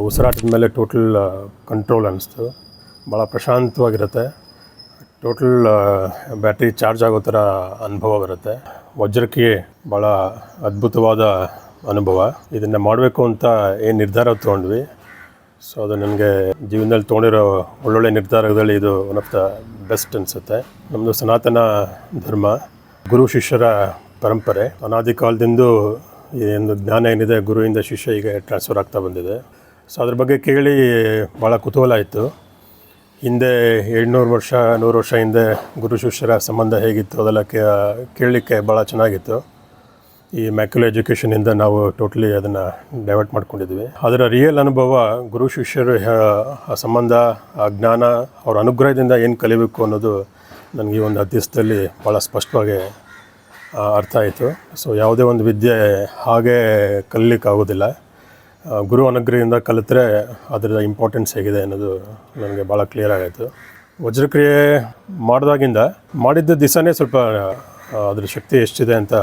ಉಸಿರಾಟದ ಮೇಲೆ total control ಅನ್ನಿಸ್ತು. ಭಾಳ ಪ್ರಶಾಂತವಾಗಿರುತ್ತೆ. ಟೋಟಲ್ ಬ್ಯಾಟ್ರಿ ಚಾರ್ಜ್ ಆಗೋ ಥರ ಅನುಭವ ಬರುತ್ತೆ. ವಜ್ರಕ್ರಿಯೆ ಭಾಳ ಅದ್ಭುತವಾದ ಅನುಭವ. ಇದನ್ನು ಮಾಡಬೇಕು ಅಂತ ಏನು ನಿರ್ಧಾರ ತೊಗೊಂಡ್ವಿ, ಸೊ ಅದು ನನಗೆ ಜೀವನದಲ್ಲಿ ತೊಗೊಂಡಿರೋ ಒಳ್ಳೊಳ್ಳೆ ನಿರ್ಧಾರಗಳಲ್ಲಿ ಇದು ಒನ್ ಆಫ್ ದ ಬೆಸ್ಟ್ ಅನಿಸುತ್ತೆ. ನಮ್ಮದು ಸನಾತನ ಧರ್ಮ, ಗುರು ಶಿಷ್ಯರ ಪರಂಪರೆ. ಅನಾದಿ ಕಾಲದಿಂದ ಏನು ಜ್ಞಾನ ಏನಿದೆ ಗುರುವಿಂದ ಶಿಷ್ಯಗೆ ಟ್ರಾನ್ಸ್ಫರ್ ಆಗ್ತಾ ಬಂದಿದೆ. ಸೊ ಅದ್ರ ಬಗ್ಗೆ ಕೇಳಿ ಭಾಳ ಕುತೂಹಲ ಆಯಿತು. ಹಿಂದೆ 700 ವರ್ಷ 100 ವರ್ಷ ಹಿಂದೆ ಗುರು ಶಿಷ್ಯರ ಸಂಬಂಧ ಹೇಗಿತ್ತು ಅದೆಲ್ಲ ಕೇಳಲಿಕ್ಕೆ ಭಾಳ ಚೆನ್ನಾಗಿತ್ತು. ಈ ಮ್ಯಾಕ್ಯುಲರ್ ಎಜುಕೇಷನಿಂದ ನಾವು ಟೋಟಲಿ ಅದನ್ನು ಡೈವರ್ಟ್ ಮಾಡ್ಕೊಂಡಿದ್ವಿ. ಅದರ ರಿಯಲ್ ಅನುಭವ, ಗುರು ಶಿಷ್ಯರು ಆ ಸಂಬಂಧ, ಆ ಜ್ಞಾನ, ಅವ್ರ ಅನುಗ್ರಹದಿಂದ ಏನು ಕಲಿಬೇಕು ಅನ್ನೋದು ನನಗೆ ಈ ಒಂದು 10 ದಿವಸದಲ್ಲಿ ಭಾಳ ಸ್ಪಷ್ಟವಾಗಿ ಅರ್ಥ ಆಯಿತು. ಸೊ ಯಾವುದೇ ಒಂದು ವಿದ್ಯೆ ಹಾಗೇ ಕಲಿಲಿಕ್ಕಾಗೋದಿಲ್ಲ. ಗುರು ಅನುಗ್ರಹದಿಂದ ಕಲಿತ್ರೆ ಅದರ ಇಂಪಾರ್ಟೆನ್ಸ್ ಹೇಗಿದೆ ಅನ್ನೋದು ನನಗೆ ಭಾಳ ಕ್ಲಿಯರ್ ಆಗಾಯಿತು. ವಜ್ರಕ್ರಿಯೆ ಮಾಡಿದ್ದ ದಿವಸನೇ ಸ್ವಲ್ಪ ಅದ್ರ ಶಕ್ತಿ ಎಷ್ಟಿದೆ ಅಂತ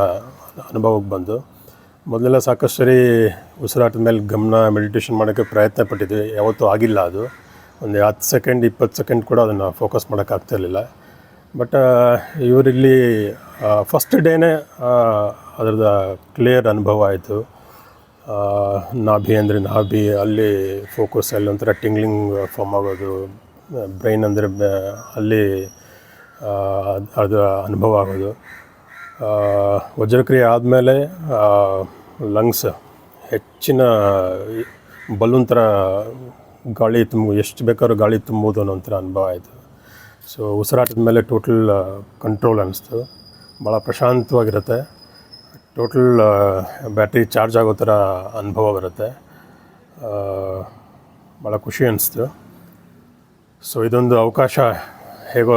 ಅನುಭವಕ್ಕೆ ಬಂದು, ಮೊದಲೆಲ್ಲ ಸಾಕಷ್ಟು ಸರಿ ಉಸಿರಾಟದ ಮೇಲೆ ಗಮನ ಮೆಡಿಟೇಷನ್ ಮಾಡೋಕ್ಕೆ ಪ್ರಯತ್ನ ಪಟ್ಟಿದ್ವಿ. ಯಾವತ್ತೂ ಆಗಿಲ್ಲ. ಅದು ಒಂದು 10 ಸೆಕೆಂಡ್ 20 ಸೆಕೆಂಡ್ ಕೂಡ ಅದನ್ನು ಫೋಕಸ್ ಮಾಡೋಕ್ಕಾಗ್ತಾಯಿರಲಿಲ್ಲ. ಬಟ್ ಇವರಲ್ಲಿ ಫಸ್ಟ್ ಡೇನೇ ಅದರದ್ದು ಕ್ಲಿಯರ್ ಅನುಭವ ಆಯಿತು. ನಾಭಿ ಅಂದರೆ ನಾಭಿ, ಅಲ್ಲಿ ಫೋಕಸ್, ಅಲ್ಲಿ ಒಂಥರ ಟಿಂಗ್ಲಿಂಗ್ ಫಾರ್ಮ್ ಆಗೋದು. ಬ್ರೈನ್ ಅಂದರೆ ಅಲ್ಲಿ ಅದು ಅನುಭವ ಆಗೋದು. ವಜ್ರಕ್ರಿಯೆ ಆದಮೇಲೆ ಲಂಗ್ಸ್ ಹೆಚ್ಚಿನ ಬಲೂನ್ ಥರ ಗಾಳಿ ಎಷ್ಟು ಬೇಕಾದ್ರೂ ಗಾಳಿ ತುಂಬೋದು ಅನ್ನೋ ಒಂಥರ ಅನುಭವ ಆಯಿತು. ಸೊ ಉಸಿರಾಟದ ಮೇಲೆ ಟೋಟಲ್ ಕಂಟ್ರೋಲ್ ಅನ್ನಿಸ್ತು. ಭಾಳ ಪ್ರಶಾಂತವಾಗಿರುತ್ತೆ. ಟೋಟಲ್ ಬ್ಯಾಟ್ರಿ ಚಾರ್ಜ್ ಆಗೋ ಥರ ಅನುಭವ ಬರುತ್ತೆ. ಭಾಳ ಖುಷಿ ಅನ್ನಿಸ್ತು. ಸೊ ಇದೊಂದು ಅವಕಾಶ ಹೇಗೋ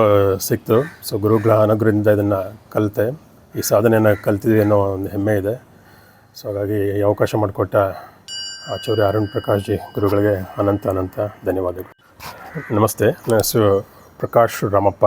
ಸಿಕ್ತು. ಸೊ ಗುರುಗಳ ಅನುಗ್ರಹದಿಂದ ಇದನ್ನು ಕಲಿತೆ, ಈ ಸಾಧನೆಯನ್ನು ಕಲ್ತಿದ್ವಿ ಅನ್ನೋ ಒಂದು ಹೆಮ್ಮೆ ಇದೆ. ಸೊ ಹಾಗಾಗಿ ಈ ಅವಕಾಶ ಮಾಡಿಕೊಟ್ಟ ಆಚಾರ್ಯ ಅರುಣ್ ಪ್ರಕಾಶ್ ಜಿ ಗುರುಗಳಿಗೆ ಅನಂತ ಧನ್ಯವಾದಗಳು. ನಮಸ್ತೆ, ನನ್ನ ಹೆಸರು ಪ್ರಕಾಶ್ ರಾಮಪ್ಪ.